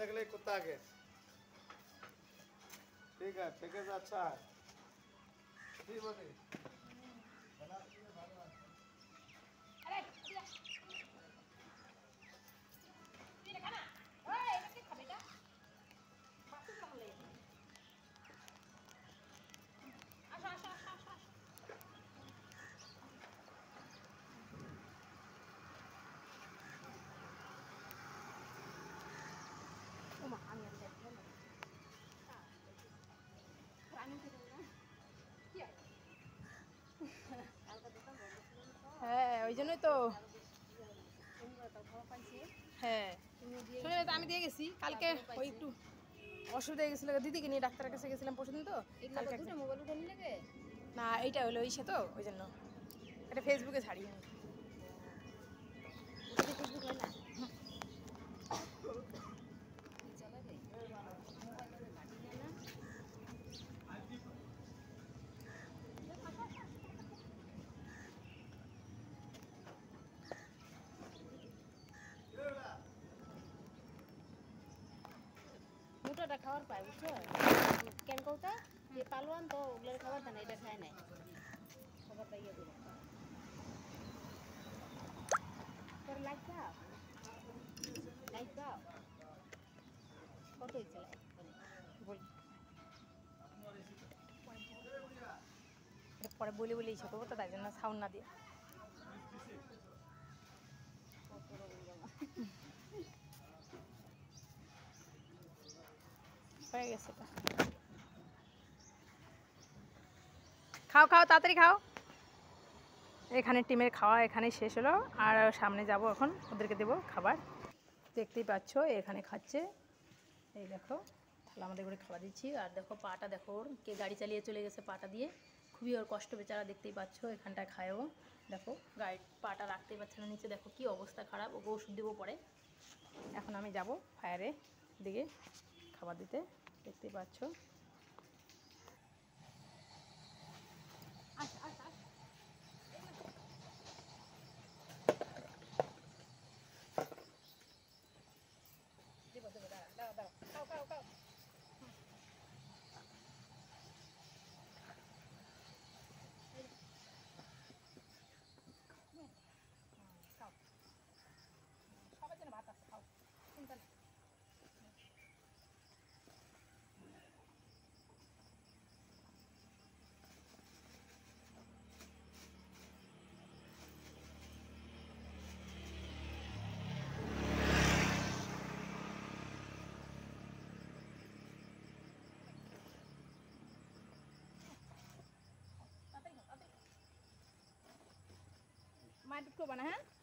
लगले कुत्ता के। ठीक है, पैकेज अच्छा है। ठीक बोले। अरे ये खाना ओए ये खा बेटा बात कर ले आशा आशा आशा आशा ओ मा আমি আর দেখব না রানী কি না কি কালকে দোকান বন্ধ ছিল তো হ্যাঁ ওই জন্যই তো হ্যাঁ শুনে আমি দিয়ে গেছি কালকে ওই একটু অসুবিধা হয়ে গেছিলো দিদিকে নিয়ে ডাক্তারের কাছে গেছিলাম পরশুদিন তো কালকে মোবাইল উঠে নিলে না এইটা হলো ইসে তো ওই জন্য এটা ফেসবুকে ছাড়ি আমি ফেসবুক হয় না মোটাটা খাওয়ার পায় বুঝছো কেন কৌটা যে পালোয়ান তো ওগুলোর খাবার দেয় না এটা খায় নাই খাবার পাইয়ে দিল তোর লাইক দাও কত হয়েছে বলি পরে বলে বলে ইচ্ছে করবো তো তাই জন্য সাউন্ড না দিয়ে হয়ে গেছে খাও খাও তাড়াতাড়ি খাও এখানে টিমের খাওয়া এখানে শেষ হলো আর সামনে যাব এখন ওদেরকে দেবো খাবার দেখতেই পাচ্ছ এখানে খাচ্ছে এই দেখো তাহলে আমাদের করে খাওয়া দিচ্ছি আর দেখো পাটা দেখো ওর কে গাড়ি চালিয়ে চলে গেছে পাটা দিয়ে খুবই ওর কষ্ট বেচারা দেখতেই পাচ্ছ এখানটায় খায়ও দেখো গাড়ি পাটা রাখতেই পারছে না নিচে দেখো কি অবস্থা খারাপ ওকে ওষুধ দেবো পরে এখন আমি যাব ফায়ারে দিকে খাবার দিতে দেখতেই পাচ্ছ মাটির করবা না হ্যাঁ